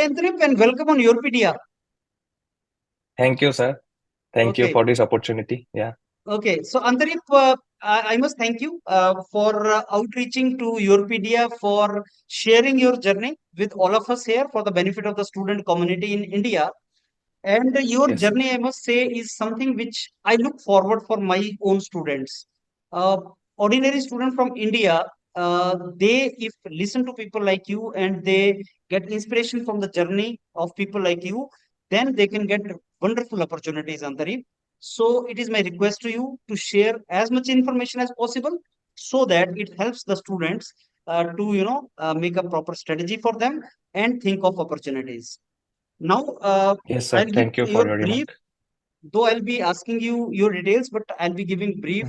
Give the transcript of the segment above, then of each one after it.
Hi Antrip and welcome on Europedia. Thank you, sir. Thank you Okay, for this opportunity. Yeah. okay. So Antrip, I must thank you for outreaching to Europedia for sharing your journey with all of us here for the benefit of the student community in India. And your Yes, sir. journey, I must say, is something which I look forward for my own students. Uh, Ordinary student from India, they if listen to people like you and they get inspiration from the journey of people like you, then they can get wonderful opportunities, Antarip. So it is my request to you to share as much information as possible so that it helps the students to make a proper strategy for them and think of opportunities. Now, Yes, sir. I'll give Thank you for your your brief, remark. though I'll be asking you your details, but I'll be giving brief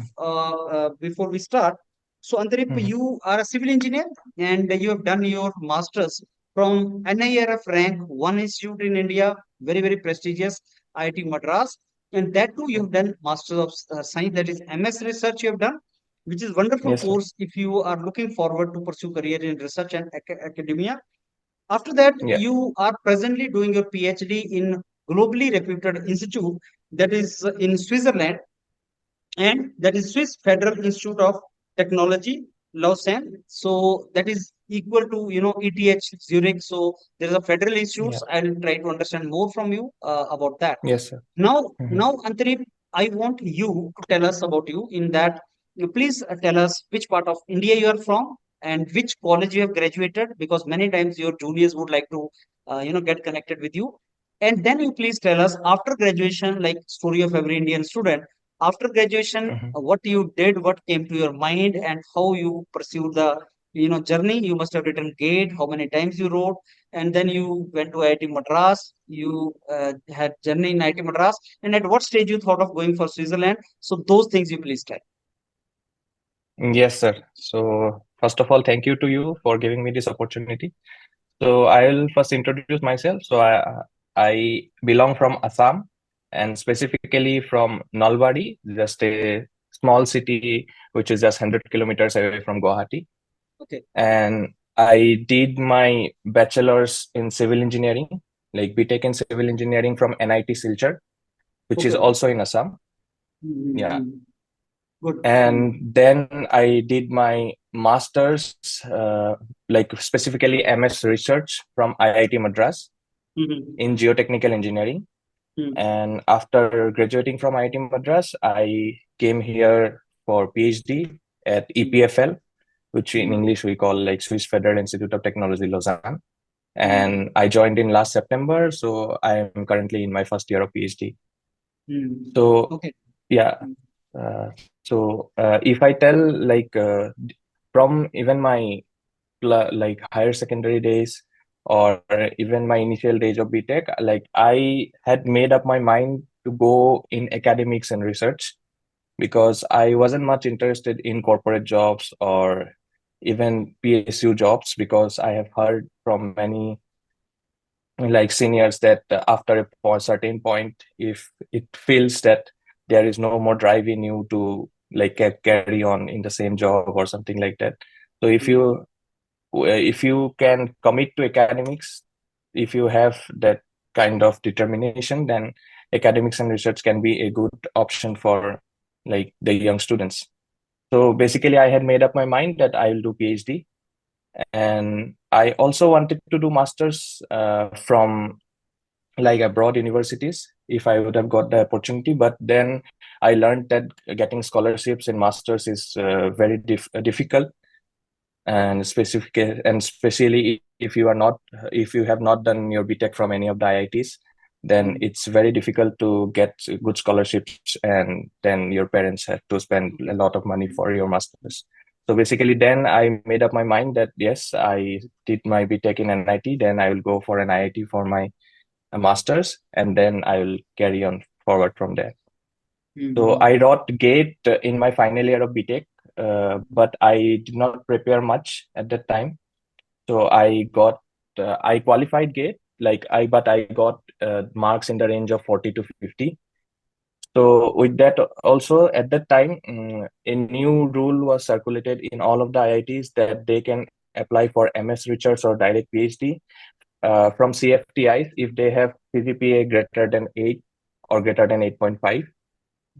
before we start. So, Antarip, Mm-hmm. you are a civil engineer and you have done your master's from NIRF rank 1 institute in India, very, very prestigious IIT Madras. And that too, you have done Master of Science, that is MS Research you have done, which is wonderful Yes, sir. course if you are looking forward to pursue career in research and academia. After that, Yeah. you are presently doing your PhD in globally reputed institute that is in Switzerland, and that is Swiss Federal Institute of Technology, Lausanne. So that is equal to ETH Zurich. So there is a federal institute. Yeah. I'll try to understand more from you about that. Yes, sir. Mm-hmm. Now, Antarip, I want you to tell us about you. In that, you please tell us which part of India you are from and which college you have graduated, because many times your juniors would like to, get connected with you. And then you please tell us after graduation, like story of every Indian student. After graduation, Mm-hmm. what you did, what came to your mind, and how you pursued the journey. You must have written GATE, how many times you wrote, and then you went to IIT Madras. You had journey in IIT Madras, and at what stage you thought of going for Switzerland? So those things you please tell. Yes, sir. So, first of all, thank you to you for giving me this opportunity. So, I'll first introduce myself. I belong from Assam and specifically from Nalbari, just a small city which is just 100 kilometers away from Guwahati. Okay. And I did my bachelor's in civil engineering, like BTech in civil engineering from NIT Silchar, which is Okay. also in Assam. Yeah. Mm-hmm. Good. And then I did my master's, like specifically MS Research from IIT Madras Mm-hmm. in geotechnical engineering. And after graduating from IIT Madras, I came here for PhD at EPFL, which in English we call like Swiss Federal Institute of Technology, Lausanne. And I joined in last September, so I am currently in my first year of PhD. Mm-hmm. So Okay. yeah, if I tell like from even my like higher secondary days or even my initial days of BTech, like I had made up my mind to go in academics and research because I wasn't much interested in corporate jobs or even PSU jobs because I have heard from many like seniors that after a certain point, if it feels that there is no more drive in you to like carry on in the same job or something like that. So if you can commit to academics, if you have that kind of determination, then academics and research can be a good option for like the young students. So basically, I had made up my mind that I will do PhD, and I also wanted to do masters from like abroad universities if I would have got the opportunity. But then I learned that getting scholarships in masters is very difficult, and specific and especially if you are not if you have not done your BTech from any of the IITs, then it's very difficult to get good scholarships, and then your parents have to spend a lot of money for your masters. So basically then I made up my mind that yes, I did my BTech in NIT, then I will go for an IIT for my master's, and then I will carry on forward from there. So Mm-hmm. I wrote GATE in my final year of BTech, but I did not prepare much at that time. So I qualified GATE, but I got marks in the range of 40 to 50. So with that also at that time, a new rule was circulated in all of the IITs that they can apply for MS Research or direct PhD from CFTIs if they have CGPA greater than 8 or greater than 8.5.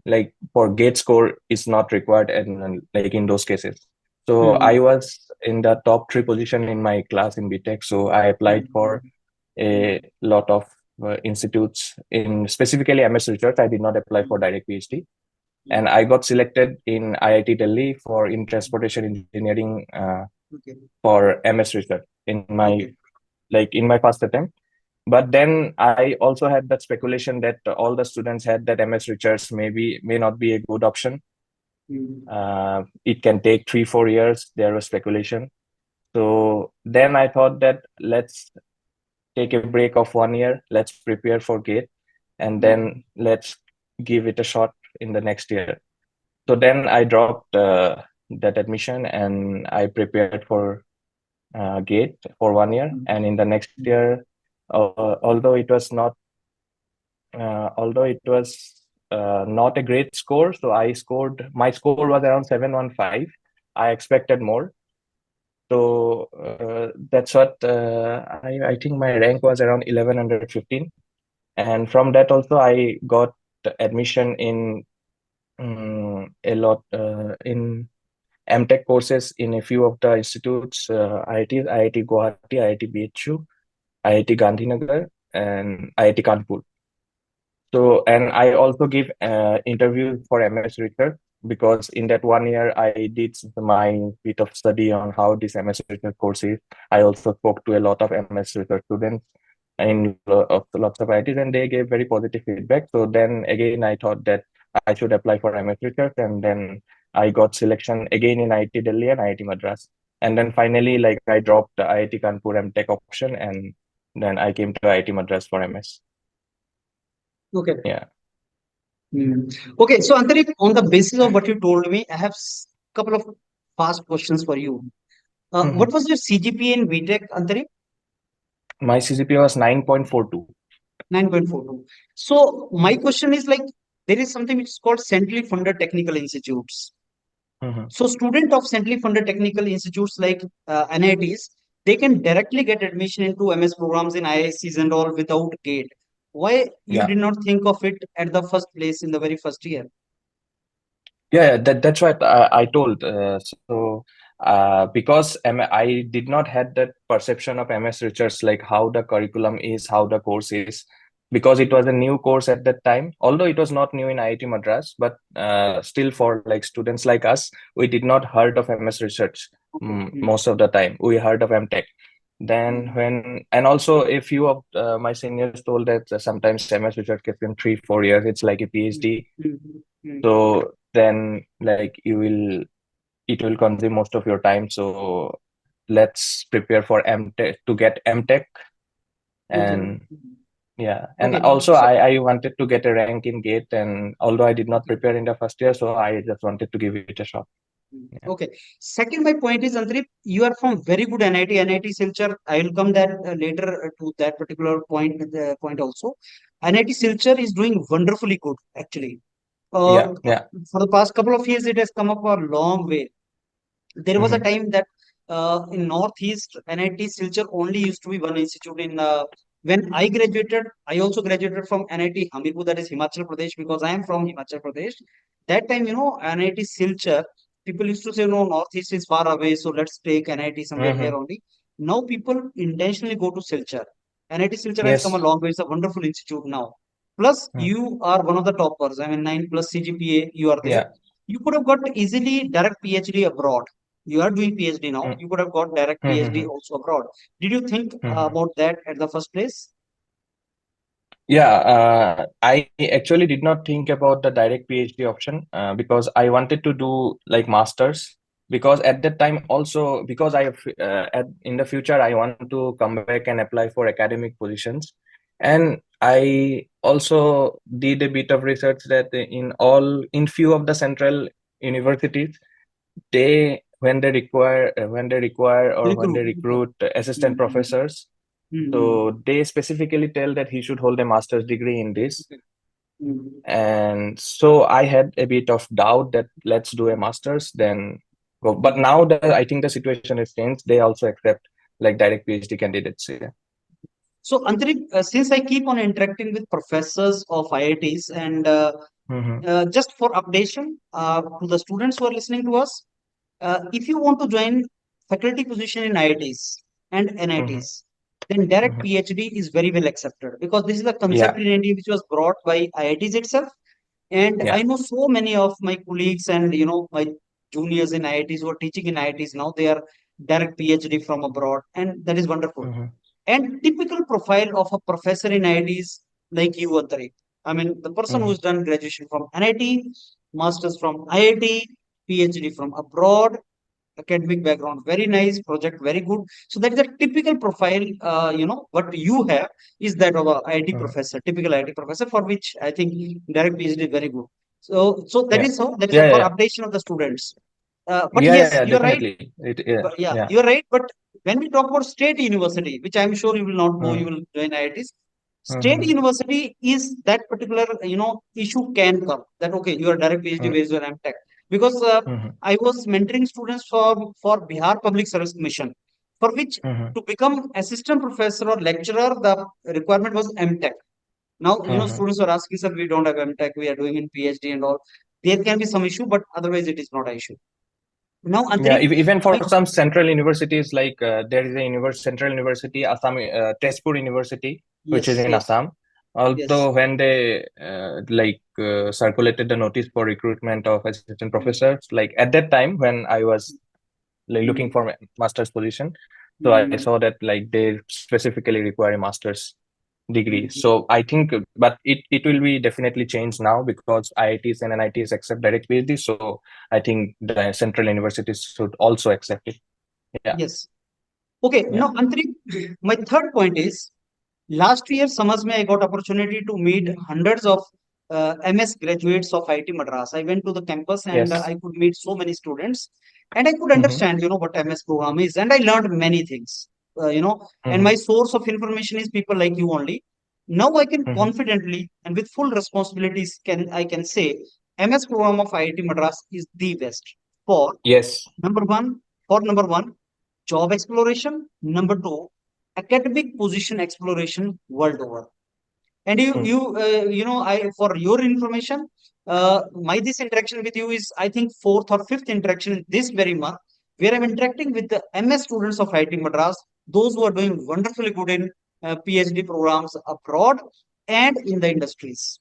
Like for gate score is not required, and like in those cases. So I Hmm. was in the top three position in my class in BTech. So I applied Hmm. for a lot of institutes in specifically MS research. I did not apply for direct PhD, and I got selected in IIT Delhi for in transportation engineering Okay. for MS research in my Okay. in my first attempt. But then I also had that speculation that all the students had that MS research may not be a good option. Hmm. It can take 3 4 years. There was speculation. So then I thought that let's take a break of 1 year. Let's prepare for GATE, and then Hmm. let's give it a shot in the next year. So then I dropped that admission and I prepared for GATE for 1 year. And in the next Hmm. year, although it was not a great score, so my score was around 715. I expected more. So that's what I think my rank was around 1115. And from that also I got admission in a lot in MTech courses in a few of the institutes, IITs, IIT Guwahati, IIT BHU, IIT Gandhinagar, and IIT Kanpur. So, and I also give interviews for MS Research because in that 1 year I did my bit of study on how this MS Research course is. I also spoke to a lot of MS Research students of lots of IITs, and they gave very positive feedback. So then again, I thought that I should apply for MS Research, and then I got selection again in IIT Delhi and IIT Madras. And then finally, like I dropped the IIT Kanpur MTech option, and then I came to IIT Madras for MS. Okay. Yeah. Hmm. Okay. So, Antarik, on the basis of what you told me, I have couple of fast questions for you. What was your CGPA in BTech, Antarik? My CGPA was 9.42. 9.42. So, my question is like, there is something which is called centrally funded technical institutes. Mhm. So, student of centrally funded technical institutes like NITs, they can directly get admission into MS programs in IIScs and all without gate. Why you Yeah. did not think of it at the first place in the very first year? Yeah, that's what I told. Because I did not had that perception of MS Research, like how the curriculum is, how the course is, because it was a new course at that time. Although it was not new in IIT Madras, but still for like students like us, we did not heard of MS Research Okay. most of the time. We heard of MTech. Then Mm, and also a few of my seniors told that sometimes MS Research gets in 3 4 years. It's like a mm, PhD. mm, mm. So then like it will consume most of your time. So let's prepare for MTech to get MTech. Okay. And yeah, and Okay. also So, I wanted to get a rank in GATE, and although I did not okay. prepare in the first year, so I just wanted to give it a shot. Yeah. Okay. Second, my point is, Antrip, you are from very good NIT, NIT Silchar. I will come that later to that particular point also. NIT Silchar is doing wonderfully good, actually. Yeah, Uh, yeah. for the past couple of years, it has come up a long way. There was a Hmm. time that in Northeast, NIT Silchar only used to be one institute. In when I graduated, I also graduated from NIT Hamirpur, that is Himachal Pradesh, because I am from Himachal Pradesh. That time, NIT Silchar, people used to say, no, Northeast is far away, so let's take NIT somewhere Hmm. near only. Now people intentionally go to Silchar. NIT Silchar has come a Yes. long way. It's a wonderful institute now. Plus, Mm. you are one of the toppers. I mean, 9 plus CGPA, you are there. Yeah. You could have got easily direct PhD abroad. You are doing PhD now. Mm. You could have got direct PhD Hmm. also abroad. Did you think Hmm. about that at the first place? Yeah, I actually did not think about the direct PhD option because I wanted to do like masters, because at that time also because in the future I want to come back and apply for academic positions. And I also did a bit of research that in few of the central universities, they when they require or when Recruit. they recruit assistant Mm, professors, mm, mm, so they specifically tell that he should hold a master's degree in this. okay. Mm, And so I had a bit of doubt that let's do a master's, then go. But mm. now I think the situation has changed. They also accept like direct PhD candidates. Yeah. So, Antarik, since I keep on interacting with professors of IITs and Mm-hmm. just for updation to the students who are listening to us, if you want to join faculty position in IITs and Mm-hmm. NITs, then direct Mm-hmm. PhD is very well accepted because this is a concept Yeah. in India which was brought by IITs itself. And I Yeah. know so many of my colleagues and my juniors in IITs who are teaching in IITs now, they are direct PhD from abroad, and that is wonderful. Mm-hmm. And typical profile of a professor in IIT is like you, Antari. I mean, the person Mm-hmm. who's done graduation from NIT, masters from IIT, PhD from abroad, academic background very nice, project very good. So that is a typical profile. What you have is that of a IIT Mm-hmm. professor, typical IIT professor, for which I think direct PhD is very good. So that Yeah. is how that is Yeah. for Yeah. updation of the students. But Yeah. Yeah. yes, Yeah. you are right. Definitely. Yeah. But yeah, Yeah. you are right. But when we talk about state university, which I'm sure you will not go, you Mm-hmm. will join IITs. State Mm-hmm. university is that particular issue can come that okay, you are direct PhD based on MTech because Mm-hmm. I was mentoring students for Bihar Public Service Commission, for which Mm-hmm. to become assistant professor or lecturer, the requirement was MTech. Now Mm-hmm. students are asking, sir, we don't have MTech, we are doing in PhD and all. There can be some issue, but otherwise it is not an issue. Now, Yeah, Antarik, even for my some central universities, like there is a central university, Assam, Tezpur University, which is yes, in yes, Assam. yes. Although when they circulated the notice for recruitment of assistant professors, like at that time when I was like looking Mm, for a master's position, so I mm, saw that like they specifically require a master's degree. mm. So I think, but it will be definitely changed now because IITs and NITs accept direct PhD. So I think the central universities should also accept it. Yeah, Yes. Okay. yeah. Now, Antarik, my third point is last year, summers May, I got opportunity to meet hundreds of MS graduates of IIT Madras. I went to the campus and Yes. I could meet so many students and I could Mm-hmm. understand, what MS program is. And I learned many things, and Mm-hmm. my source of information is people like you only. Now I can Mm-hmm. confidently and with full responsibilities I can say MS program of IIT Madras is the best for Yes. number one, number one, job exploration. Number two, academic position exploration world over. And Mm. I for your information, my this interaction with you is I think fourth or fifth interaction this very month, where I'm interacting with the MS students of IIT Madras, those who are doing wonderfully good in PhD programs abroad and in the industries.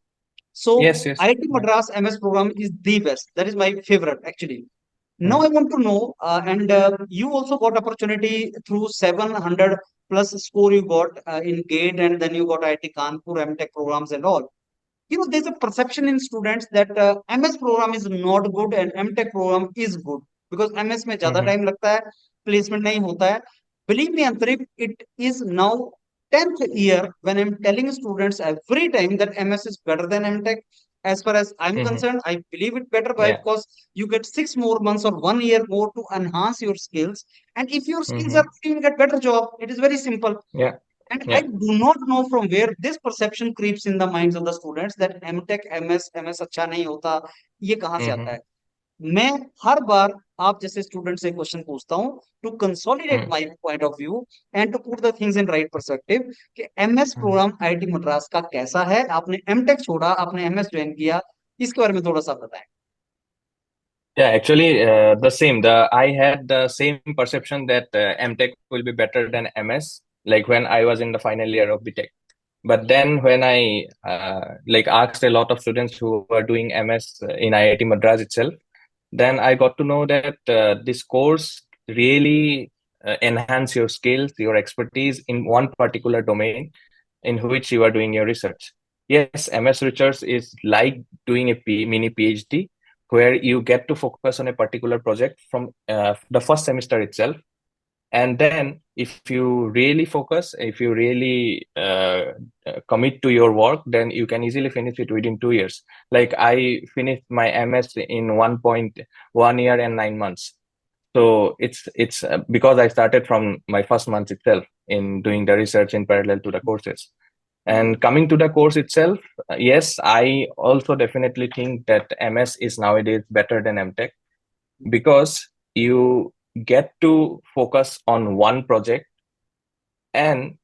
Yes. So Yes. IIT Yeah. Madras MS program is the best. That is my favorite actually. Now Mm. I want to know, and you also got opportunity through 700 plus score you got in GATE, and then you got IIT Kanpur MTech programs and all. There's a perception in students that MS program is not good and MTech program is good because MS में ज़्यादा Mm-hmm. time लगता है, placement नहीं होता है. Believe me, Antarik, it is now 10th year when I'm telling students every time that MS is better than MTech. As far as I'm Mm-hmm. concerned, I believe it better by Yeah. because you get 6 more months or 1 year more to enhance your skills. And if your skills are Mm-hmm. good, you will get better job. It is very simple. Yeah. And I Yeah. do not know from where this perception creeps in the minds of the students that MTech, MS अच्छा नहीं होता. ये कहाँ से आता Mm-hmm. है? मैं हर बार आप जैसे स्टूडेंट से क्वेश्चन पूछता हूँ to consolidate Mm-hmm. My point of view and to put the things in right perspective कि एमएस प्रोग्राम आईआईटी मद्रास का कैसा है. आपने एमटेक छोड़ा, आपने एमएस ज्वाइन किया, इसके बारे में थोड़ा सा बताएं. Yeah, actually, the same. I had the same perception that MTech will be better than MS, like when I was in the final year of BTech. But then when I like asked a lot of students who were doing MS in IIT Madras itself, then I got to know that this course really enhance your skills, your expertise in one particular domain in which you are doing your research. Yes, MS research is like doing a mini PhD where you get to focus on a particular project from the first semester itself. And then if you really focus, if you really commit to your work, then you can easily finish it within 2 years. Like I finished my MS in 1.1 year and 9 months. So it's because I started from my first month itself in doing the research in parallel to the courses. And coming to the course itself, yes, I also definitely think that MS is nowadays better than MTech because you get to focus on one project, and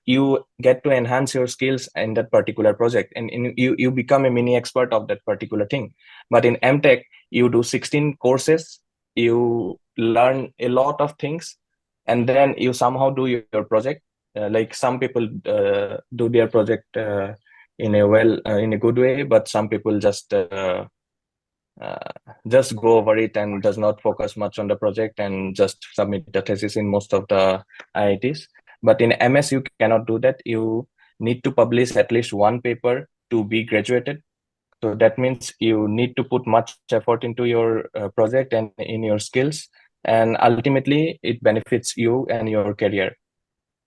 you get to enhance your skills in that particular project, and you become a mini expert of that particular thing. But in MTech, you do 16 courses, you learn a lot of things, and then you somehow do your project. Like some people do their project in a good way, but some people uh, just go over it and does not focus much on the project and just submit the thesis in most of the IITs. But in MS, you cannot do that. You need to publish at least one paper to be graduated. So that means you need to put much effort into your project and in your skills, and ultimately it benefits you and your career.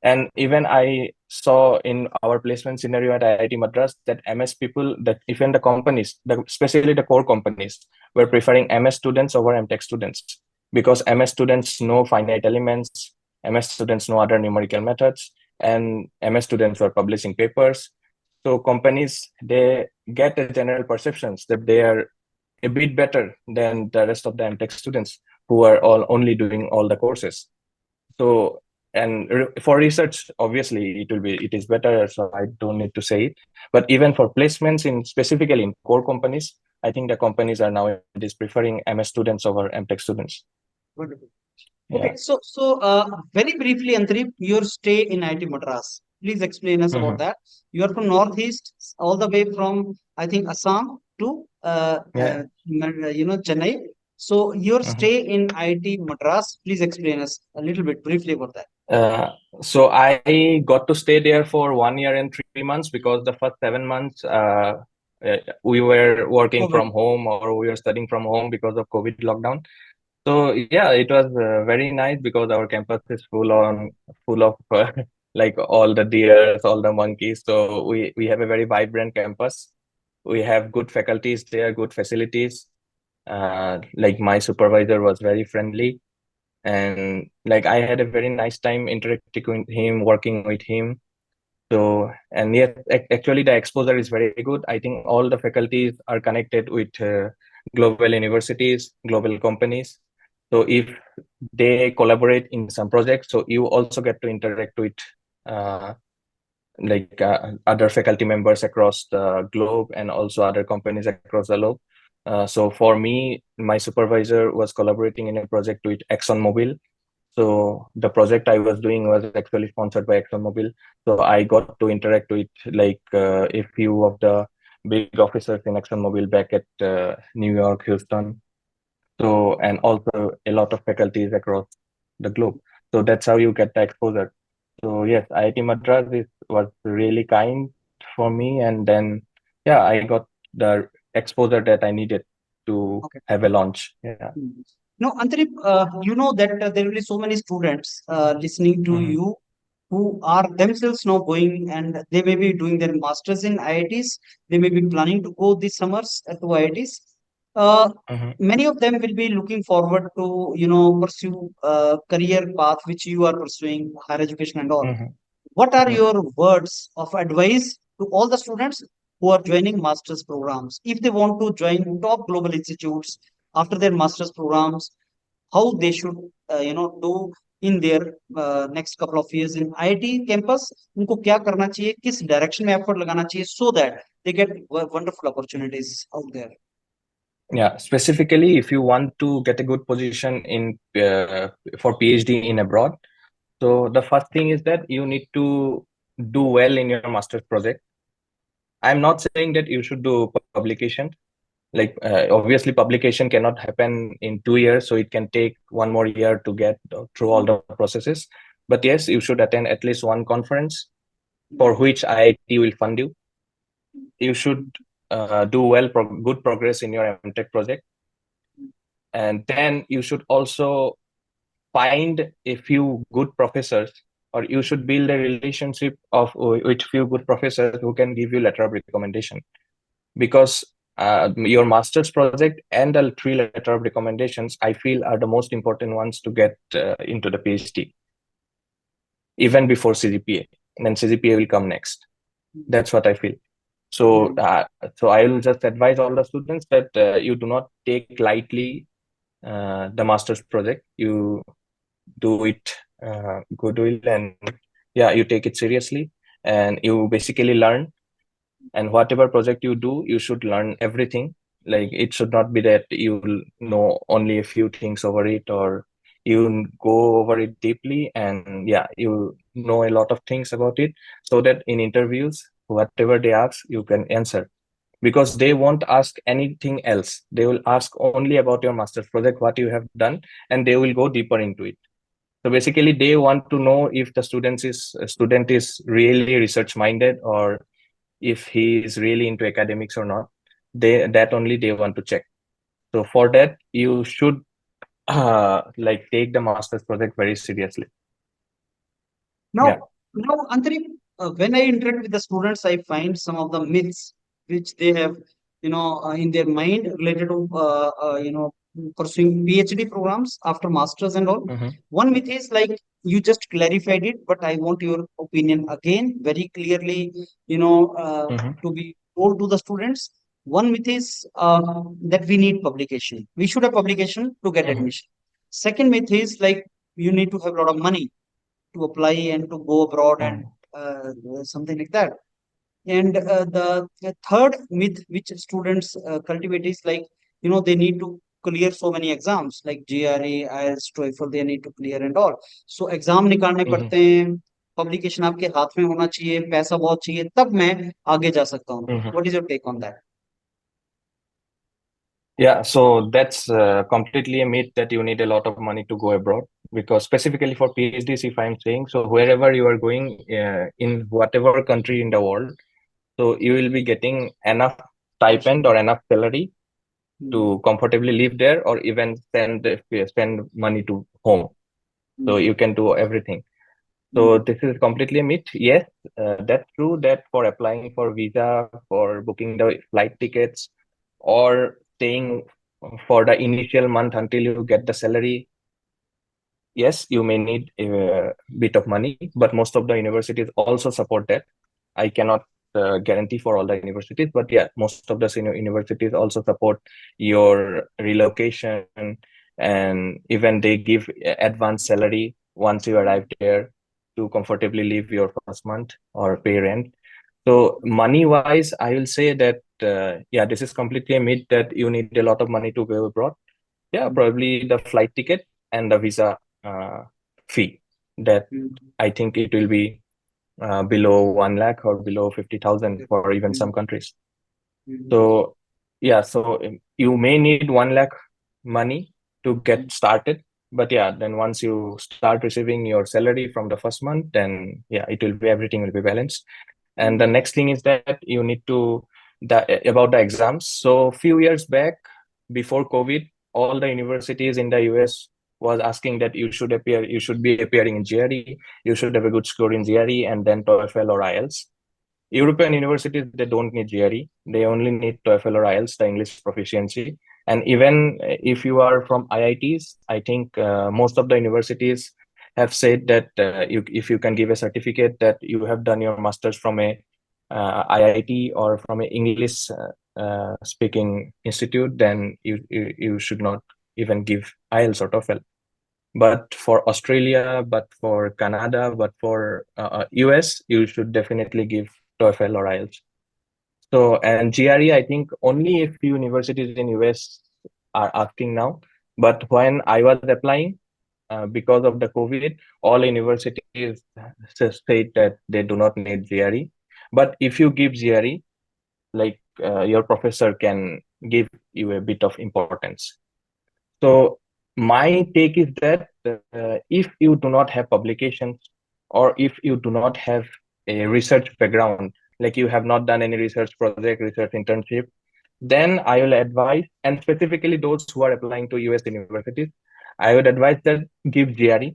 And even I saw in our placement scenario at IIT Madras that MS people, that even the companies, especially the core companies, were preferring MS students over MTech students, because MS students know finite elements, MS students know other numerical methods, and MS students were publishing papers. So companies, they get a general perceptions that they are a bit better than the rest of the MTech students who are all only doing all the courses. So, and for research, obviously it is better, so I don't need to say it. But even for placements in specifically in core companies, I think the companies are nowadays preferring MS students over MTech students. Wonderful. Yeah. Okay, very briefly, Antrip, your stay in IIT Madras. Please explain us about Hmm. that. You are from Northeast, all the way from, I think, Assam to, Yeah. Chennai. So your Hmm. stay in IIT Madras, please explain us a little bit briefly about that. Uh, so I got to stay there for 1 year and 3 months, because the first 7 months we were working COVID. from home, or we were studying from home because of COVID lockdown. So yeah, it was very nice because our campus is full of like all the deers, all the monkeys. So we have a very vibrant campus. We have good faculties there, good facilities. Like my supervisor was very friendly, and like I had a very nice time interacting with him, working with him. So, and yes, actually the exposure is very good. I think all the faculties are connected with global universities, global companies. So if they collaborate in some projects, so you also get to interact with uh, other faculty members across the globe, and also other companies across the globe. So for me, my supervisor was collaborating in a project with ExxonMobil. So the project I was doing was actually sponsored by ExxonMobil. So I got to interact with a few of the big officers in ExxonMobil back at New York, Houston. So, and also a lot of faculties across the globe. So that's how you get the exposure. So yes, IIT Madras was really kind for me, and then yeah, I got the exposure that I needed to Okay. have a launch. Yeah. Mm. No, Antrip, you know that there will be so many students listening to Hmm. you who are themselves now going, and they may be doing their masters in IITs. They may be planning to go this summers to IITs. Uh, Hmm. Many of them will be looking forward to, pursue career path which you are pursuing, higher education and all. Hmm. What are your words of advice to all the students who are joining master's programs? If they want to join top global institutes after their master's programs, how they should, do in their next couple of years in IIT campus? उनको क्या करना चाहिए? किस direction में effort लगाना चाहिए so that they get wonderful opportunities out there? Yeah, specifically, if you want to get a good position in for PhD in abroad, so the first thing is that you need to do well in your master's project. I'm not saying that you should do publication. Like obviously, publication cannot happen in 2 years, so it can take one more year to get through all the processes. But yes, you should attend at least one conference for which IIT will fund you. You should do good progress in your MTech project, and then you should also find a few good professors, or you should build a relationship with few good professors who can give you letter of recommendation, because your master's project and the three letter of recommendations, I feel, are the most important ones to get into the PhD, even before CGPA. And then CGPA will come next. That's what I feel. So so I will just advise all the students that you do not take lightly the master's project. You do it goodwill, and yeah, you take it seriously and you basically learn. And whatever project you do, you should learn everything. Like it should not be that you know only a few things over it, or you go over it deeply and yeah, you know a lot of things about it, so that in interviews whatever they ask you can answer, because they won't ask anything else. They will ask only about your master's project, what you have done, and they will go deeper into it. So basically they want to know if the student is really research minded, or if he is really into academics or not. They that only they want to check. So for that you should like take the master's project very seriously. Yeah. Now, Antari, when I interact with the students, I find some of the myths which they have, in their mind related to, pursuing PhD programs after masters and all. Mm-hmm. One myth is like you just clarified it, but I want your opinion again very clearly, Mm-hmm. to be told to the students. One myth is that we need publication. We should have publication to get Mm-hmm. admission. Second myth is like you need to have a lot of money to apply and to go abroad and something like that. And the third myth which students cultivate is like, they need to clear so many exams like GRE, IELTS, TOEFL, they need to clear and all. So exam निकालने Mm-hmm. पड़ते हैं, publication आपके हाथ में होना चाहिए, पैसा बहुत चाहिए, तब मैं आगे जा सकता हूँ. Mm-hmm. What is your take on that? Yeah, so that's completely a myth that you need a lot of money to go abroad. Because specifically for PhDs, if I'm saying, so wherever you are going in whatever country in the world, so you will be getting enough stipend or enough salary Hmm. to comfortably live there, or even send money to home. So Hmm. you can do everything. So Hmm. this is completely a myth. Yes, that's true that for applying for visa, for booking the flight tickets, or staying for the initial month until you get the salary, yes, you may need a bit of money, but most of the universities also support that. I cannot guarantee for all the universities, but yeah, most of the universities also support your relocation, and even they give advance salary once you arrive there to comfortably live your first month or pay rent. So money wise, I will say that yeah, this is completely a myth that you need a lot of money to go abroad. Yeah, probably the flight ticket and the visa fee, that I think it will be below 1 lakh or below 50,000 for even some countries. So yeah, so you may need 1 lakh money to get started. But yeah, then once you start receiving your salary from the first month, then yeah, it will be, everything will be balanced. And the next thing is that you need to about the exams. So few years back, before COVID, all the universities in the US was asking that you should be appearing in GRE, you should have a good score in GRE, and then TOEFL or IELTS. European universities, they don't need GRE. They only need TOEFL or IELTS, the English proficiency. And even if you are from IITs, I think most of the universities have said that if you can give a certificate that you have done your master's from a IIT or from an English speaking institute, then you should not even give IELTS or TOEFL. But for Australia, but for Canada, but for US, you should definitely give TOEFL or IELTS. So, and GRE, I think only a few universities in US are asking now. But when I was applying, because of the COVID, all universities state that they do not need GRE. But if you give GRE, like your professor can give you a bit of importance. So my take is that if you do not have publications, or if you do not have a research background, like you have not done any research project, research internship, then I will advise, and specifically those who are applying to US universities, I would advise that give GRE.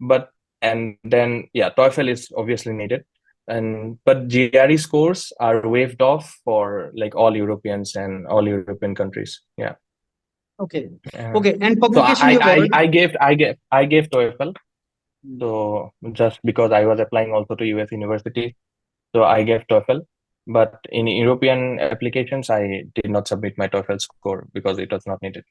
But and then yeah, TOEFL is obviously needed. And but GRE scores are waived off for like all Europeans and all European countries. Yeah. Okay. Uh, Okay. And so publication you've already. I gave TOEFL. So just because I was applying also to US university, so I gave TOEFL. But in European applications, I did not submit my TOEFL score because it was not needed.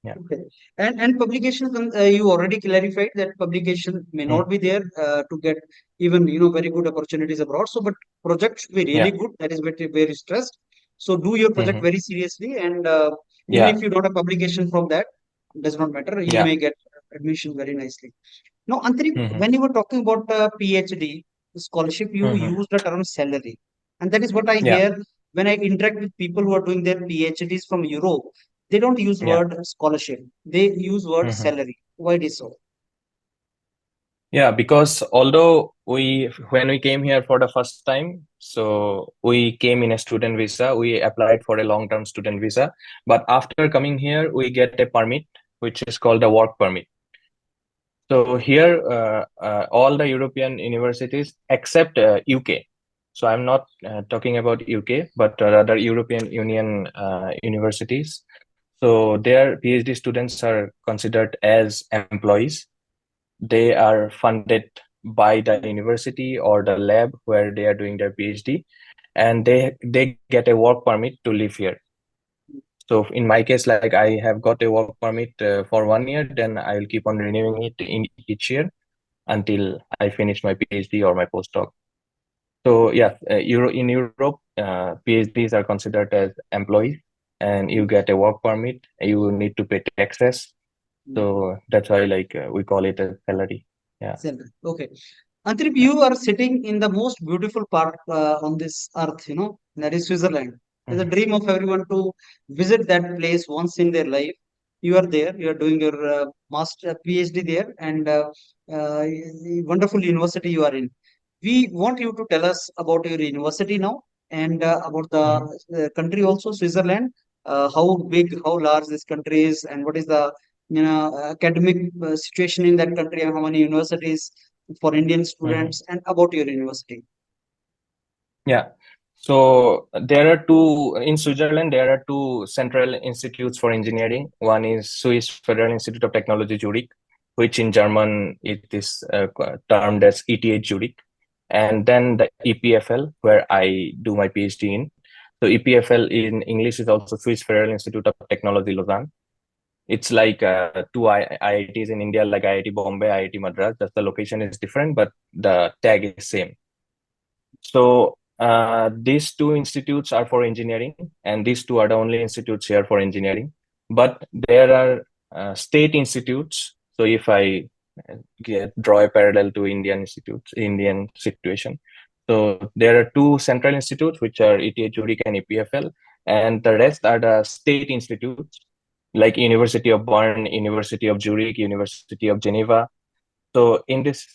Yeah. Okay. And publication, you already clarified that publication may Mm. not be there to get even very good opportunities abroad. So, but project should be really Yeah. good. That is very stressed. So, do your project Hmm. very seriously, and even Yeah. if you don't have publication from that, does not matter. You Yeah. may get admission very nicely. Now, Antrip, Hmm. when you were talking about PhD scholarship, you Hmm. use the term salary. And that is what I Yeah. hear when I interact with people who are doing their PhDs from Europe. They don't use Yeah. word scholarship. They use word Hmm. salary. Why it is so? Yeah, because although when we came here for the first time, so we came in a student visa, we applied for a long-term student visa. But after coming here, we get a permit, which is called a work permit. So here, all the European universities except UK. So I'm not talking about UK, but rather European Union universities. So their PhD students are considered as employees. They are funded by the university or the lab where they are doing their PhD, and they get a work permit to live here. So in my case, like I have got a work permit for 1 year, then I will keep on renewing it in each year until I finish my PhD or my postdoc. So yeah, in Europe, PhDs are considered as employees, and you get a work permit. You need to pay taxes, so that's why like we call it a salary. Yeah. Salary. Okay. Antrip, Yeah. you are sitting in the most beautiful part on this earth, that is Switzerland. It's a Mhm. dream of everyone to visit that place once in their life. You are there, you are doing your master PhD there, and wonderful university you are in. We want you to tell us about your university now and about the Mhm. country also, Switzerland. How big, how large this country is, and what is the academic situation in that country, and how many universities for Indian Mhm. students, and about your university. Yeah. So there are two in Switzerland. There are two central institutes for engineering. One is Swiss Federal Institute of Technology Zurich, which in German it is termed as ETH Zurich, and then the EPFL, where I do my PhD in. So EPFL in English is also Swiss Federal Institute of Technology Lausanne. It's like two IITs in India, like IIT Bombay, IIT Madras. Just the location is different, but the tag is same. So these two institutes are for engineering, and these two are the only institutes here for engineering. But there are state institutes. So if I draw a parallel to Indian institutes, Indian situation. So there are two central institutes, which are ETH Zurich and EPFL, and the rest are the state institutes, like University of Bern, University of Zurich, University of Geneva. So in this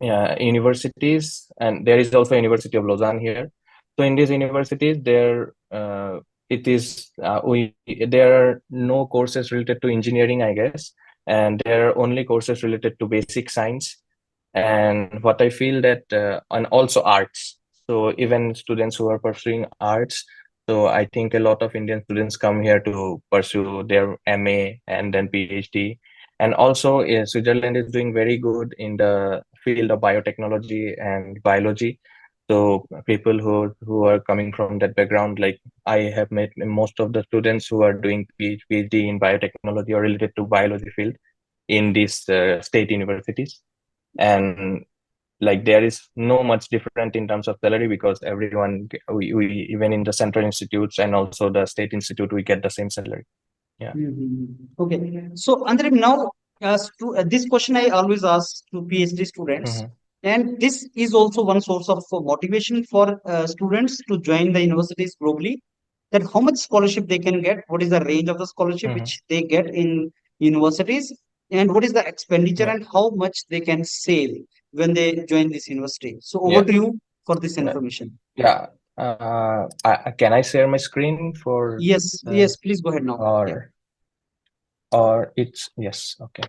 universities, and there is also University of Lausanne here. So in these universities, it is there are no courses related to engineering, I guess, and there are only courses related to basic science. And what I feel that and also arts. So even students who are pursuing arts, so I think a lot of Indian students come here to pursue their MA and then PhD. And also, Switzerland is doing very good in the field of biotechnology and biology. So people who are coming from that background, like I have met most of the students who are doing PhD in biotechnology or related to biology field in these state universities. And like there is no much different in terms of salary, because everyone we even in the central institutes and also the state institute we get the same salary. Yeah. Okay. So, Andrip, now this question I always ask to PhD students, Hmm. and this is also one source of motivation for students to join the universities globally. That how much scholarship they can get, what is the range of the scholarship Hmm. which they get in universities, and what is the expenditure Yeah. and how much they can save when they join this university. So, over Yeah. to you for this Yeah. information. Yeah. Can I share my screen for Yes, uh, yes, please go ahead now. Yeah. or it's yes, okay.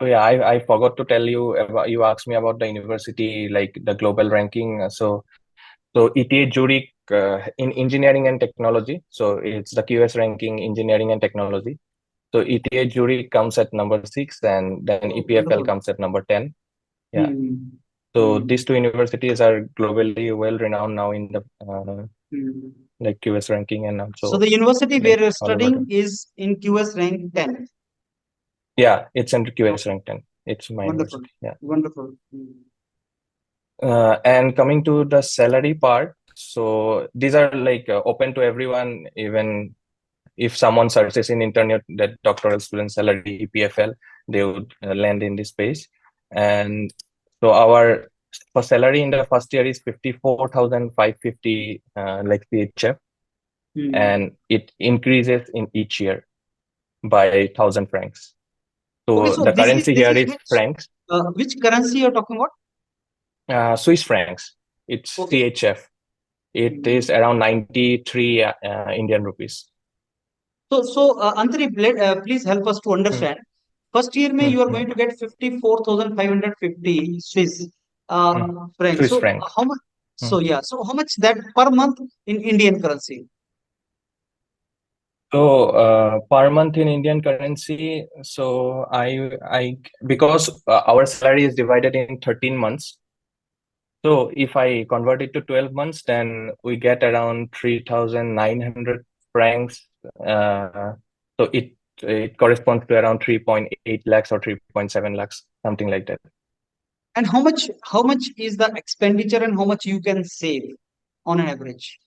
So yeah, I forgot to tell you about, you asked me about the university, like the global ranking. So ETH Zurich in engineering and technology. So it's the QS ranking engineering and technology. So ETH Zurich comes at number 6, and then Oh, EPFL wonderful. comes at number 10. Yeah. Hmm. So Hmm. these two universities are globally well renowned now in the Hmm. like QS ranking and So also the university where like you're all over studying the. is in QS rank 10. Yeah, it's under QS Okay, rank 10. It's my wonderful, university. Yeah. wonderful. Hmm. And coming to the salary part, so these are like open to everyone, even if someone searches in internet that doctoral student salary EPFL, they would land in this page. And so our for salary in the first year is 54,550 like CHF, Hmm. and it increases in each year by 1,000 francs. Okay, So so the this is currency this here is is francs, which currency you're talking about? Swiss francs. It's Okay. CHF. It Hmm. is around 93 Indian rupees. Antari, please help us to Hmm, understand. First year में hmm, you are hmm, going to get 54,550 Swiss hmm. francs. Swiss So franc. how much? Hmm. So how much that per month in Indian currency? So per month in Indian currency, so because our salary is divided in 13 months. So if I convert it to 12 months, then we get around 3,900 francs. Uh, so it corresponds to around 3.8 lakhs or 3.7 lakhs, something like that. And how much is the expenditure and how much you can save on an average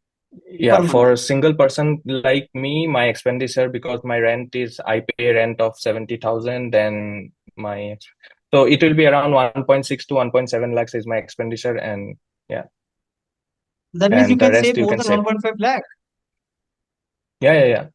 Yeah, per month? for a single person like me, my expenditure, because my rent is, I pay rent of 70,000, then my, so it will be around 1.6 to 1.7 lakhs is my expenditure, and yeah, That means you and the can rest save you more can than save. 1.5 lakh. Yeah.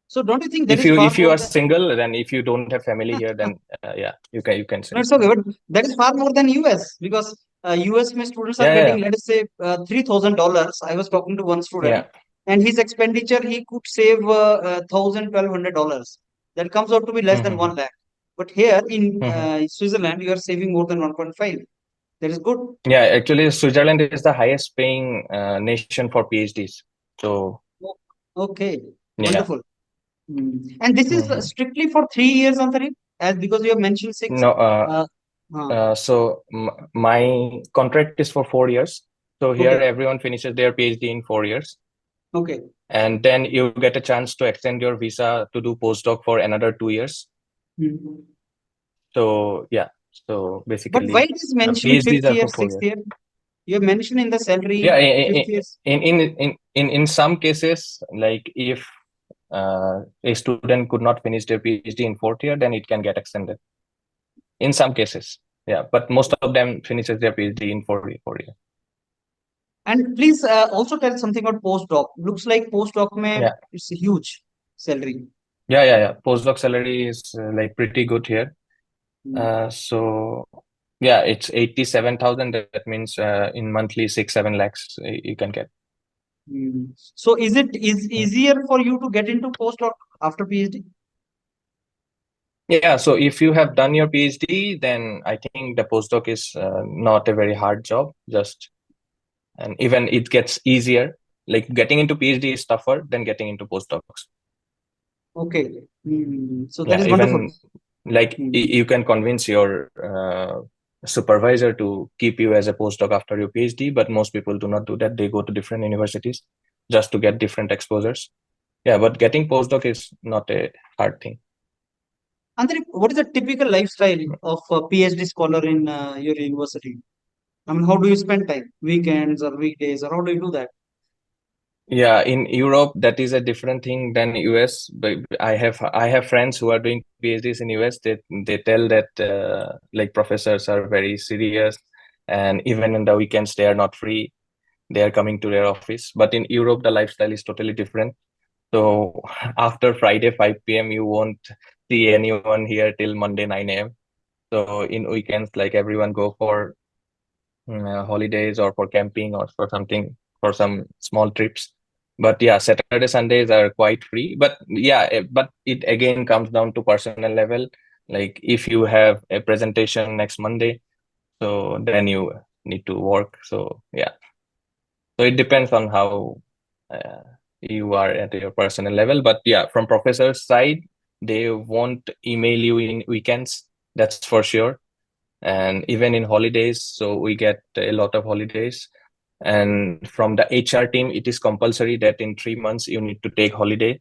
So don't you think that If is you far if you more are than single, then if you don't have family here, then yeah, you can no, save. it's okay, but that is far more than US because US my students are getting, Yeah, let us say, $3,000. I was talking to one student, yeah. and his expenditure he could save $1,100. That comes out to be less than Mm-hmm. 1 lakh. But here in Mm-hmm. Switzerland, you are saving more than 1.5. That is good. Yeah, actually, Switzerland is the highest paying nation for PhDs. So O- Okay, yeah. wonderful. And this is Mm-hmm. strictly for 3 years, Antarin, as because you have mentioned six. No, Uh, uh, so my contract is for 4 years. So here okay, everyone finishes their PhD in 4 years, okay. and then you get a chance to extend your visa to do postdoc for another 2 years. Mm. So yeah, so But why basically, it is mentioned PhDs fifth are year, for four sixth years. year? You have mentioned in the salary Yeah, fifth years. in some cases, like if a student could not finish their PhD in 4th year, then it can get extended. In some cases, yeah, but most of them finishes their PhD in 4 year. And please also tell something about postdoc. Looks like postdoc mein Yeah, it's a huge salary. yeah. Postdoc salary is like pretty good here. Mm. So yeah, it's 87,000. That means in monthly 6-7 lakhs you can get. So is it is Mm. easier for you to get into postdoc after PhD? Yeah, so if you have done your PhD, then I think the postdoc is not a very hard job. Just and even it gets easier. Like getting into PhD is tougher than getting into postdocs. Okay. So that Yeah, is wonderful. even like Mm. you can convince your supervisor to keep you as a postdoc after your PhD, but most people do not do that. They go to different universities just to get different exposures. Yeah, but getting postdoc is not a hard thing. Andrei, what is the typical lifestyle of a PhD scholar in your university? I mean, how do you spend time? Weekends or weekdays, or how do you do that? Yeah, in Europe, that is a different thing than US. But I have friends who are doing PhDs in US. They tell that like professors are very serious, and even in the weekends they are not free. They are coming to their office. But in Europe, the lifestyle is totally different. So after Friday 5 p.m., you won't see anyone here till Monday 9 a.m. So in weekends, like everyone go for holidays or for camping or for something, for some small trips. But yeah, Saturday Sundays are quite free. But yeah, but it again comes down to personal level. Like if you have a presentation next Monday, so then you need to work. So yeah, so it depends on how uh, you are at your personal level. But yeah, from professor's side, they won't email you in weekends, that's for sure. And even in holidays, so we get a lot of holidays. And from the HR team, it is compulsory that in 3 months you need to take holiday.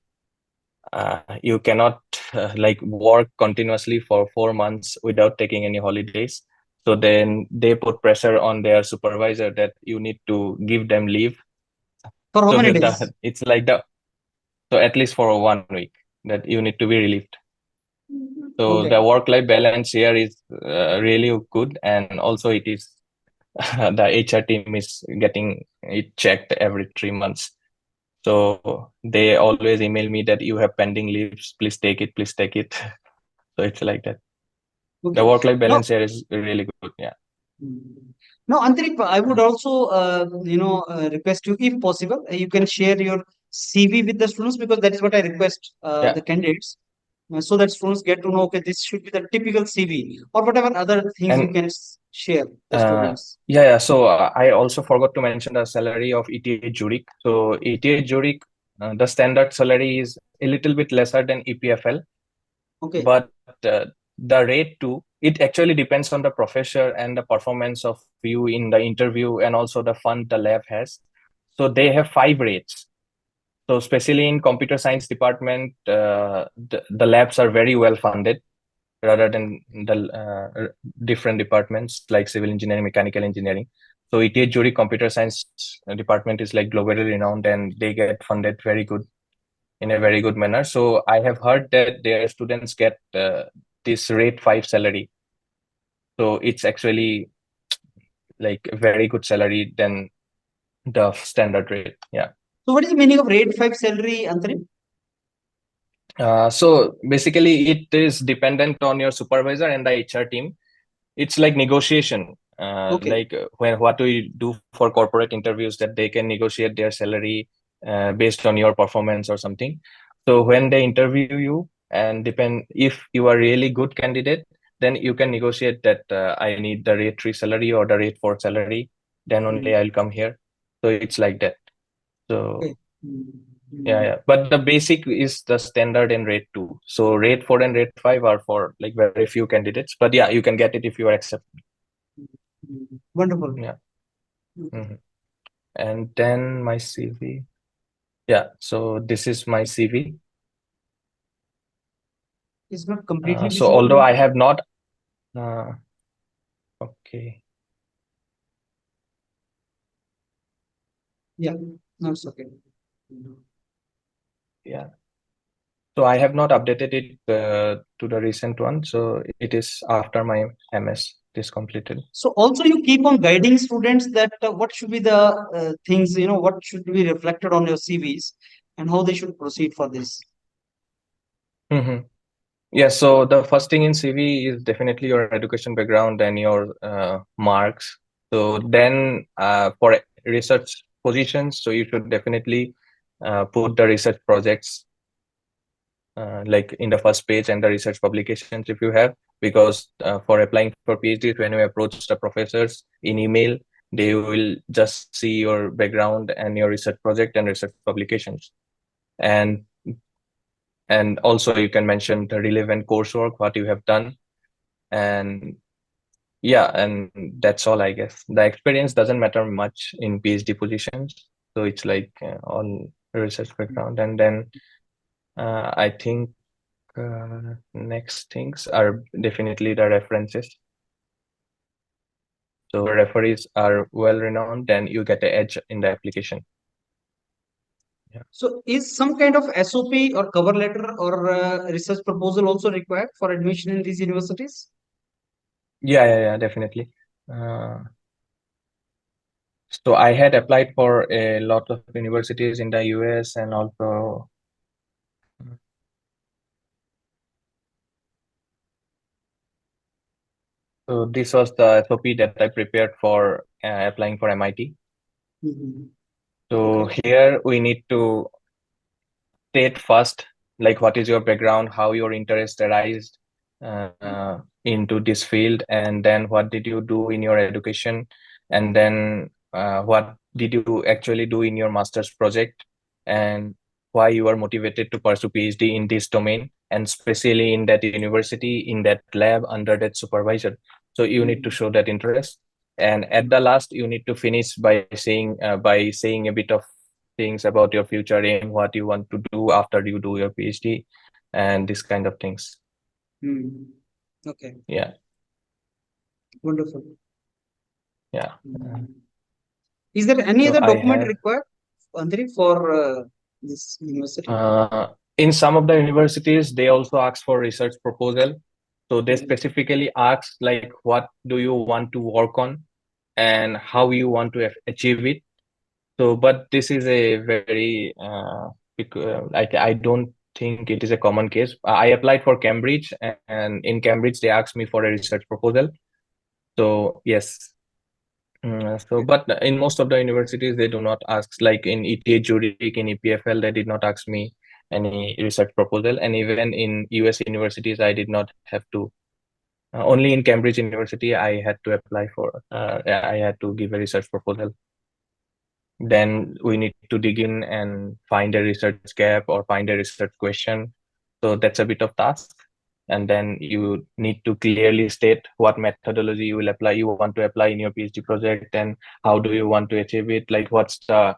You cannot like work continuously for 4 months without taking any holidays. So then they put pressure on their supervisor that you need to give them leave. For how So many days? it's like the so at least for 1 week that you need to be relieved. So Okay. the work-life balance here is really good, and also it is the HR team is getting it checked every 3 months. So they always email me that you have pending leaves, please take it, please take it. So it's like that. The Okay. work-life Now, balance here is really good. Yeah. now, Antarik, I would also, request you, if possible, you can share your CV with the students because that is what I request Yeah. the candidates, so that students get to know, okay, this should be the typical CV or whatever other things you And can share the students. yeah. So I also forgot to mention the salary of ETH Zurich. So ETH Zurich, the standard salary is a little bit lesser than EPFL, Okay. but the rate too, it actually depends on the professor and the performance of you in the interview and also the fund the lab has. So they have 5 rates. So especially in computer science department, the labs are very well funded rather than the different departments like civil engineering, mechanical engineering. So ETH Zurich computer science department is like globally renowned, and they get funded very good in a very good manner. So I have heard that their students get this rate 5 salary. So it's actually like a very good salary than the standard rate. Yeah. So, what is the meaning of rate 5 salary, Antarik? So basically, it is dependent on your supervisor and the HR team. It's like negotiation. Okay. When what we do for corporate interviews, that they can negotiate their salary based on your performance or something. So when they interview you, and depend if you are really good candidate, then you can negotiate that I need the rate 3 salary or the rate 4 salary. Then only Mm. I'll come here. So it's like that. Okay. So Mm. yeah, Mm. yeah. But the basic is the standard and rate 2. So rate 4 and rate 5 are for like very few candidates. But yeah, you can get it if you are accepted. Mm. Wonderful. Yeah. Okay. Mhm. And then my CV. Yeah. So this is my CV. It's not completely So visible, although I Antarik. have not, uh, okay, Yeah. No, it's okay. yeah. So I have not updated it to the recent one. So it is after my MS is completed. So also you keep on guiding students that what should be the things, what should be reflected on your CVs and how they should proceed for this. Mhm. Yeah, so the first thing in CV is definitely your education background and your marks. So then for research positions, so you should definitely put the research projects like in the first page and the research publications if you have, because for applying for PhDs, when you approach the professors in email, they will just see your background and your research project and research publications. And also you can mention the relevant coursework, what you have done. And yeah, and that's all, I guess. The experience doesn't matter much in PhD positions. So it's like on research background. And then I think next things are definitely the references. So referees are well renowned, then you get the edge in the application. Yeah. So is some kind of SOP or cover letter or research proposal also required for admission in these universities? Yeah, definitely. Uh, so I had applied for a lot of universities in the US, and also so this was the SOP that I prepared for applying for MIT. Mhm. So Okay. here we need to state first, like what is your background, how your interest arised into this field, and then what did you do in your education, and then what did you actually do in your master's project, and why you are motivated to pursue PhD in this domain. and especially in that university, in that lab, under that supervisor. So you need to Mm. show that interest, and at the last you need to finish by saying a bit of things about your future aim, what you want to do after you do your PhD, and this kind of things. Mm. Okay, Yeah, wonderful. yeah. Mm. Is there any So other I document have required, Andri, for this university? in some of the universities they also ask for research proposal. So they Mhm. specifically ask like what do you want to work on and how you want to achieve it. So, but this is a very like I don't think it is a common case. I applied for Cambridge, and in Cambridge they asked me for a research proposal. So yes. So, Okay. but in most of the universities they do not ask. Like in ETH Zurich, in EPFL, they did not ask me any research proposal, and even in US universities I did not have to. Only in Cambridge University I had to apply for. Yeah, I had to give a research proposal. Then we need to dig in and find a research gap or find a research question. So that's a bit of task. And then you need to clearly state what methodology you will apply, you want to apply in your PhD project, and how do you want to achieve it, like what's the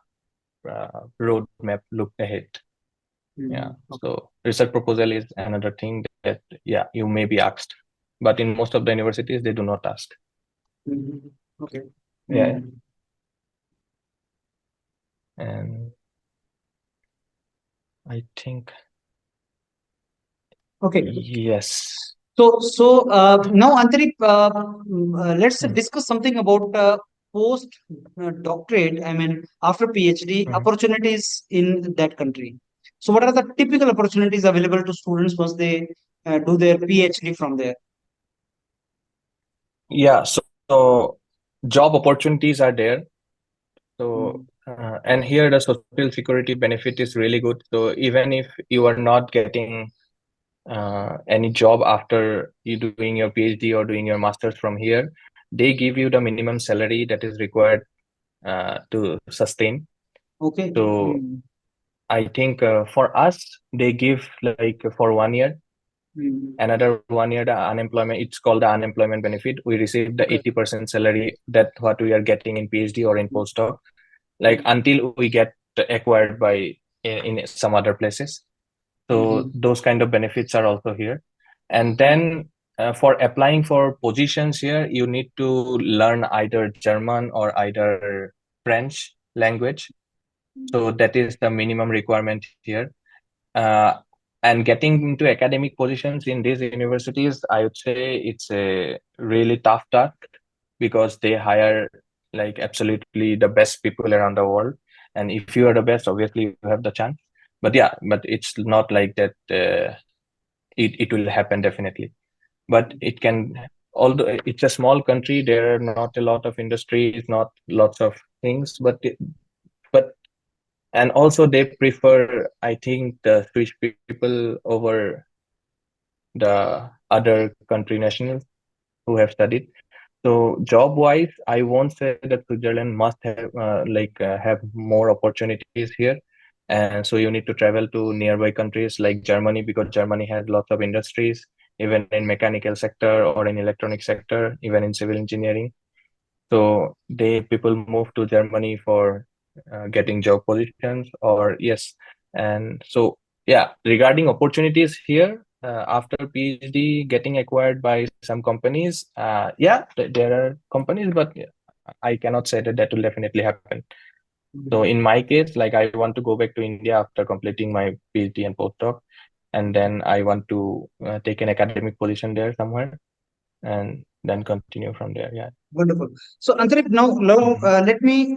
roadmap look ahead. Yeah. Mm. Okay. So research proposal is another thing that, yeah, you may be asked, but in most of the universities they do not ask. Mhm. Okay. Yeah. Mm. And I think Okay. yes. Now, Antarik, let's Mhm. discuss something about post doctorate. I mean, after PhD Mhm. opportunities in that country. So, what are the typical opportunities available to students once they do their PhD from there? Yeah, so job opportunities are there. So, Mm. and here the social security benefit is really good. So even if you are not getting any job after you doing your PhD or doing your master's from here, they give you the minimum salary that is required to sustain. Okay. So Mm. I think for us, they give like for 1 year, Mm. another 1 year the unemployment. It's called the unemployment benefit. We receive the Okay. 80% salary that what we are getting in PhD or in postdoc, like until we get acquired by in some other places. So Mm-hmm. those kind of benefits are also here. And then for applying for positions here, you need to learn either German or either French language. So that is the minimum requirement here. uh, and getting into academic positions in these universities, I would say it's a really tough task because they hire like absolutely the best people around the world. And if you are the best, obviously you have the chance. But yeah, but it's not like that. It will happen definitely. But it can, although it's a small country, there are not a lot of industries, not lots of things. But and also they prefer, I think, the Swiss people over the other country nationals who have studied. So job wise, I won't say that Switzerland must have have more opportunities here. And so you need to travel to nearby countries like Germany, because Germany has lots of industries, even in mechanical sector or in electronic sector, even in civil engineering. So they people move to Germany for getting job positions, or yes. And so yeah, regarding opportunities here after PhD getting acquired by some companies, yeah, there are companies, but yeah, I cannot say that that will definitely happen. So in my case, like I want to go back to India after completing my PhD and postdoc, and then I want to take an academic position there somewhere, and then continue from there. Yeah. Wonderful. So, Antarik, now Mhm. let me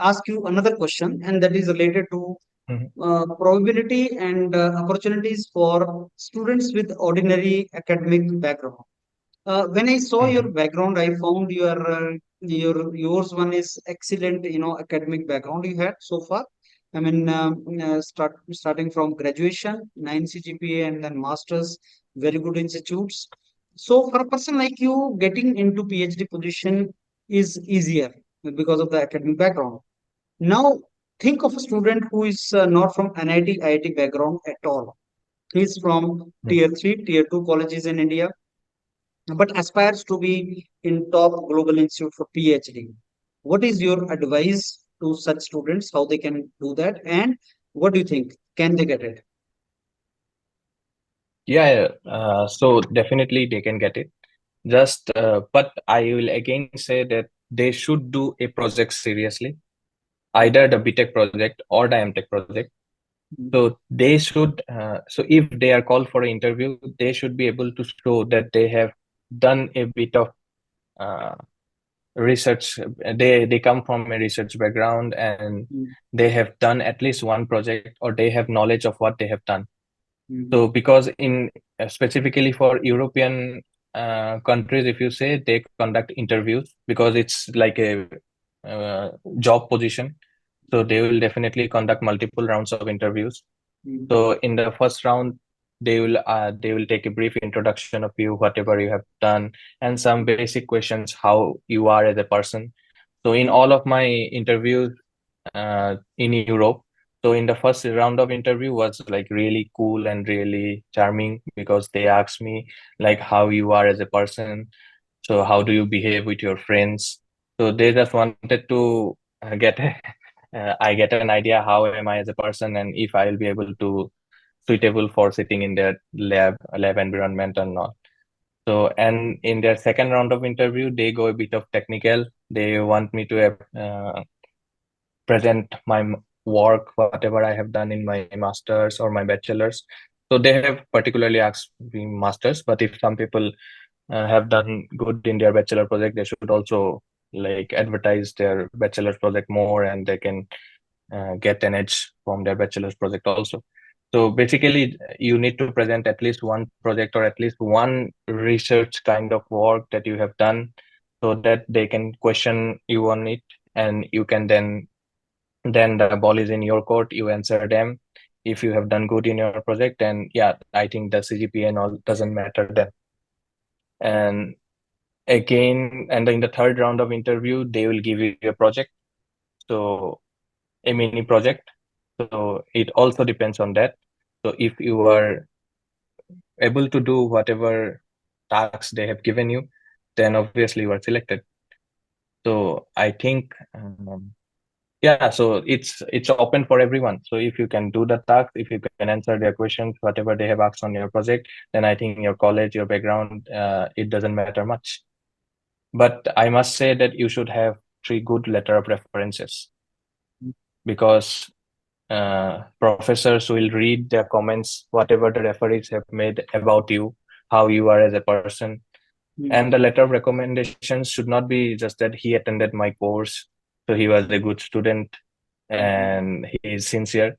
ask you another question, and that is related to Mhm. probability and opportunities for students with ordinary academic background. When I saw your Mhm. background, I found yours one is excellent, academic background you had so far. I mean, starting from graduation, 9 CGPA, and then masters, very good institutes. So for a person like you, getting into PhD position is easier because of the academic background. Now, think of a student who is not from NIT, IIT background at all. He's from Mm. tier 3, tier 2 colleges in India, but aspires to be in top global institute for PhD. What is your advice to such students? How they can do that? And what do you think? Can they get it? Yeah, so definitely they can get it. Just, but I will again say that they should do a project seriously, either the BTech project or the MTech project. So they should, so if they are called for an interview, they should be able to show that they have done a bit of uh, research. They come from a research background, and Mm, they have done at least one project, or they have knowledge of what they have done. mm, So because in specifically for European countries, if you say, they conduct interviews because it's like a uh, job position. So they will definitely conduct multiple rounds of interviews. mm, So in the first round, they will take a brief introduction of you, whatever you have done, and some basic questions how you are as a person. So in all of my interviews in Europe, so in the first round of interview was like really cool and really charming because they asked me like how you are as a person, so how do you behave with your friends. So they just wanted to get I get an idea how am I as a person and if I will be able to suitable for sitting in their lab environment or not. So and in their second round of interview, they go a bit of technical. They want me to present my work, whatever I have done in my masters or my bachelor's. So they have particularly asked me masters, but if some people have done good in their bachelor project, they should also like advertise their bachelor's project more, and they can get an edge from their bachelor's project also. So basically, you need to present at least one project or at least one research kind of work that you have done, so that they can question you on it, and you can then the ball is in your court. You answer them if you have done good in your project, and yeah, I think the CGPA and all doesn't matter then. And again, and in the third round of interview, they will give you a project, so a mini project. So it also depends on that. So if you are able to do whatever tasks they have given you, then obviously you are selected. So I think yeah, so it's open for everyone. So if you can do the task, if you can answer their questions, whatever they have asked on your project, then I think your college, your background, it doesn't matter much. But I must say that you should have three good letter of references, because professors will read their comments, whatever the referees have made about you, how you are as a person. And the mm, letter of recommendations should not be just that he attended my course, so he was a good student mm, and he is sincere.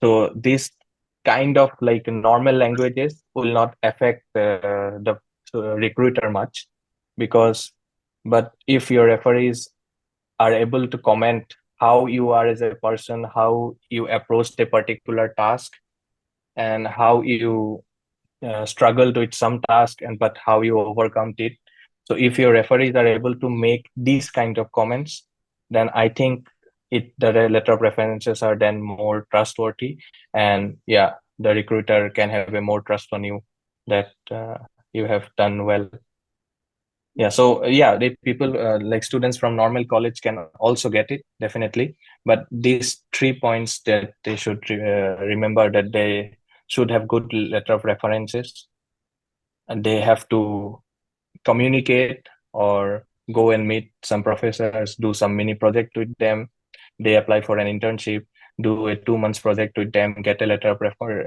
So these kind of like normal languages will not affect the recruiter much, because but if your referees are able to comment how you are as a person, how you approached a particular task, and how you struggled with some task, and but how you overcome it. So if your referees are able to make these kind of comments, then I think the letter of references are then more trustworthy, and yeah, the recruiter can have a more trust on you that you have done well. Yeah, so yeah, the people like students from normal college can also get it, definitely. But these 3 points that they should remember, that they should have good letter of references, and they have to communicate or go and meet some professors, do some mini project with them. They apply for an internship, do a 2 months project with them, get a letter of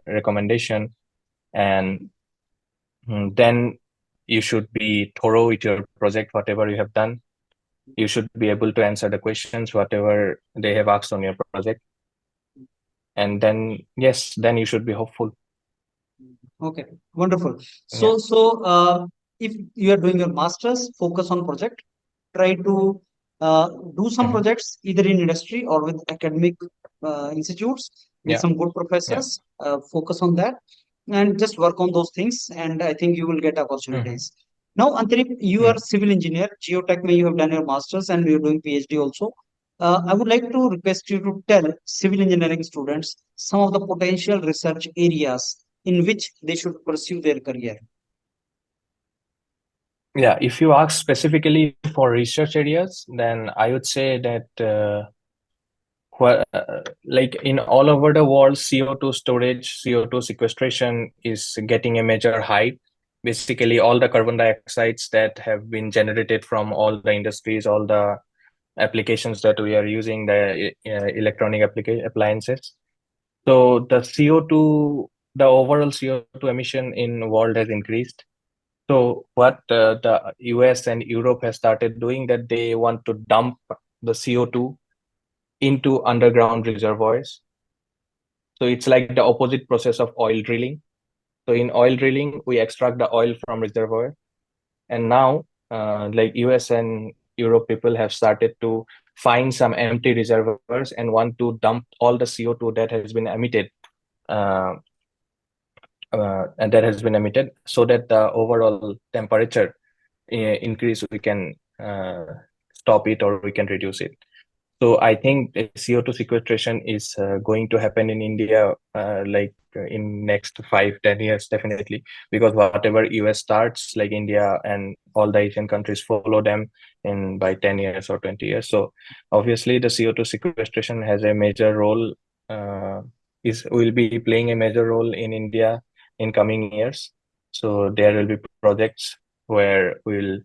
recommendation, and then you should be thorough with your project, whatever you have done. You should be able to answer the questions, whatever they have asked on your project. And then, yes, then you should be hopeful. okay, wonderful. Yeah. If you are doing your masters, focus on project. Try to do some Hmm. projects either in industry or with academic institutes with Yeah. some good Yeah. professors. Focus on that and just work on those things, and I think you will get Hmm. opportunities. Now, Antarip, you are Hmm. civil engineer, geotech. May you have done your masters and you're doing PhD also. I would like to request you to tell civil engineering students some of the potential research areas in which they should pursue their career? Yeah, if you ask specifically for research areas, then I would say that like in all over the world, CO2 storage, CO2 sequestration is getting a major hype. Basically, all the carbon dioxides that have been generated from all the industries, all the applications that we are using, the electronic appliances. So the CO2, the overall CO2 emission in world has increased. So what the US and Europe has started doing, that they want to dump the CO2 into underground reservoirs. So it's like the opposite process of oil drilling. So in oil drilling, we extract the oil from reservoir, and now like US and Europe people have started to find some empty reservoirs and want to dump all the CO2 that has been emitted, uh, and that has been emitted, so that the overall temperature increase, we can stop it or we can reduce it. So I think the CO2 sequestration is going to happen in India in next 5-10 years, definitely, because whatever US starts, like India and all the Asian countries follow them in by 10 years or 20 years. So obviously the CO2 sequestration has a major role, uh, is will be playing a major role in India in coming years. So there will be projects where we'll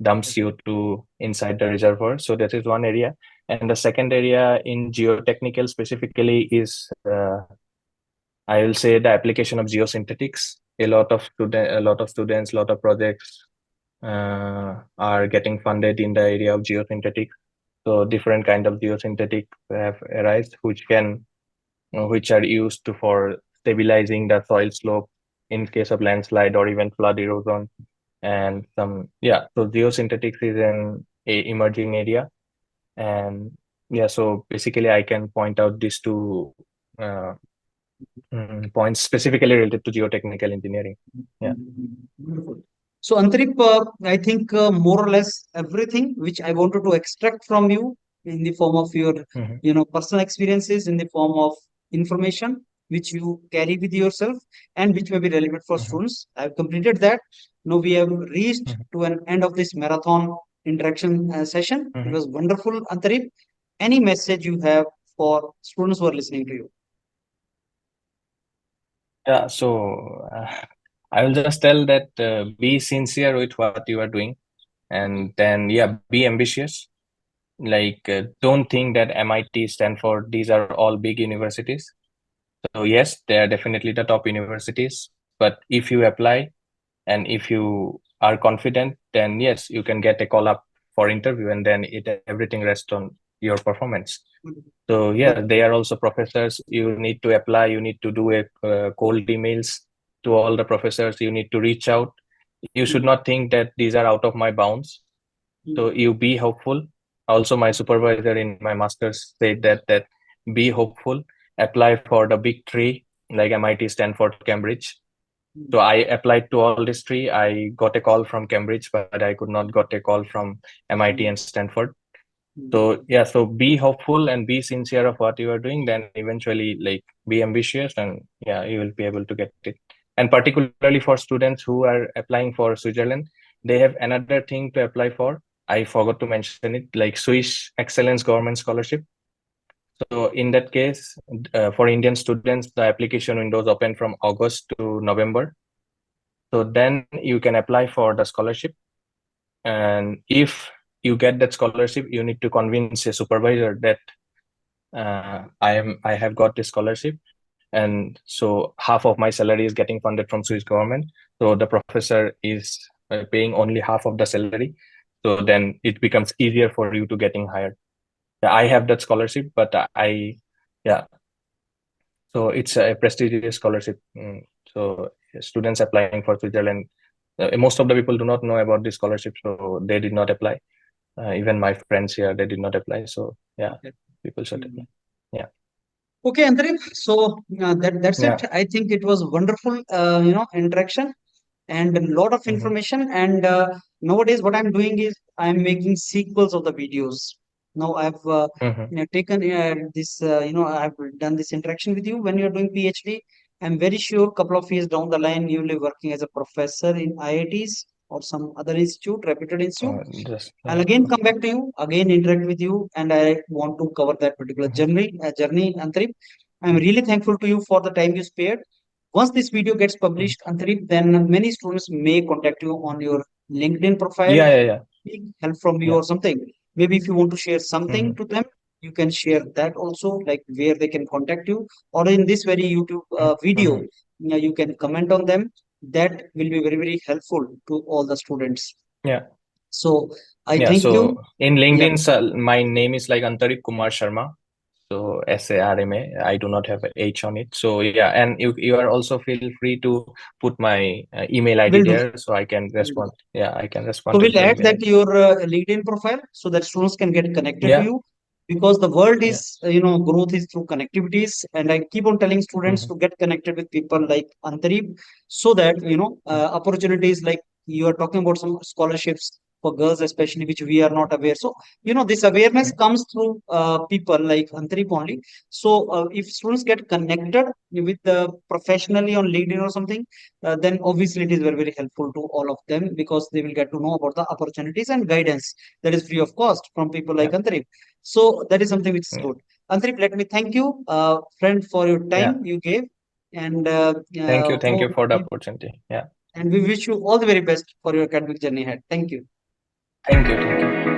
dump CO2 inside the reservoir. So that is one area. And the second area in geotechnical specifically is, I will say, the application of geosynthetics. A lot of students, a lot of projects are getting funded in the area of geosynthetics. So different kind of geosynthetic have arise, which are used to for stabilizing the soil slope in case of landslide or even flood erosion. And so geosynthetics is an emerging area. And yeah, so basically I can point out these two uh, points specifically related to geotechnical engineering. Yeah. Wonderful. So, Antrip, I think more or less everything which I wanted to extract from you in the form of your, Mhm, personal experiences, in the form of information which you carry with yourself and which may be relevant for mhm, students. I've completed that. Now we have reached mhm, to an end of this marathon interaction session. It mhm. was wonderful, Antrip. Any message you have for students who are listening to you? Yeah, so I will just tell that be sincere with what you are doing, and then yeah, be ambitious. Like don't think that MIT, Stanford, these are all big universities. So yes, they are definitely the top universities, but if you apply and if you are confident, then yes, you can get a call up for interview, and then everything rests on your performance. So yeah, they are also professors. You need to apply, you need to do a cold emails to all the professors, you need to reach out. You should not think that these are out of my bounds. So you be hopeful. Also, my supervisor in my master's said that be hopeful, apply for the big three like MIT, Stanford, Cambridge. So I applied to all these three. I got a call from Cambridge, but I could not got a call from MIT and Stanford. So yeah, so be hopeful and be sincere of what you are doing. Then eventually, like, be ambitious, and yeah, you will be able to get it. And particularly for students who are applying for Switzerland, they have another thing to apply for. I forgot to mention it, like Swiss Excellence Government Scholarship. So in that case, for Indian students, the application windows open from August to November. So then you can apply for the scholarship. And if you get that scholarship, you need to convince a supervisor that I have got this scholarship, and so half of my salary is getting funded from Swiss government. So the professor is paying only half of the salary. So then it becomes easier for you to getting hired. Yeah, I have that scholarship, but yeah, so it's a prestigious scholarship. So students applying for Switzerland, most of the people do not know about this scholarship, so they did not apply. Even my friends here, they did not apply. So yeah, people should apply. Yeah, Okay, Antareem. So that's it. yeah. I think it was wonderful, interaction and a lot of Hmm. information. And nowadays, what I'm doing is I'm making sequels of the videos. Now I've Hmm. taken this, I've done this interaction with you when you're doing PhD. I'm very sure couple of years down the line you will be working as a professor in IITs or some other institute, reputed institute. Just I'll yeah. again come back to you, again interact with you, and I want to cover that particular Mhm. journey, Antrip. I'm Mhm. really thankful to you for the time you spared. Once this video gets Mhm. published, Antrip, then many students may contact you on your LinkedIn profile, Yeah, yeah, yeah, seek help from you yeah. or something. Maybe if you want to share something Mhm. to them, you can share that also, like where they can contact you, or in this very YouTube Mhm. video, Mhm. you can comment on them. That will be very, very helpful to all the students. Yeah, So I yeah. thank So you. in Yeah, LinkedIn, my name is like Antarip Kumar Sharma. So SARMA. I do not have a H on it. So yeah, and you are also feel free to put my email ID will do. there, so I can Will do. respond. Yeah, I can So respond to we'll the add email that to ID. your LinkedIn profile so that students can get connected to Yeah, you, because the world yeah. is, growth is through connectivities. And I keep on telling students Mhm. to get connected with people like Antarib, so that, Mhm. opportunities like you are talking about some scholarships for girls, especially, which we are not aware. So, this awareness Mhm. comes through people like Antarib only. So if students get connected with professionally on LinkedIn or something, then obviously it is very, very helpful to all of them, because they will get to know about the opportunities and guidance that is free of cost from people like Yeah, Antrip. So that is something which is yeah, good. Antrip, let me thank you, friend, for your yeah. time you gave, and Thank you for the opportunity. Yeah, and we wish you all the very best for your academic journey ahead. Thank you. thank you, thank you.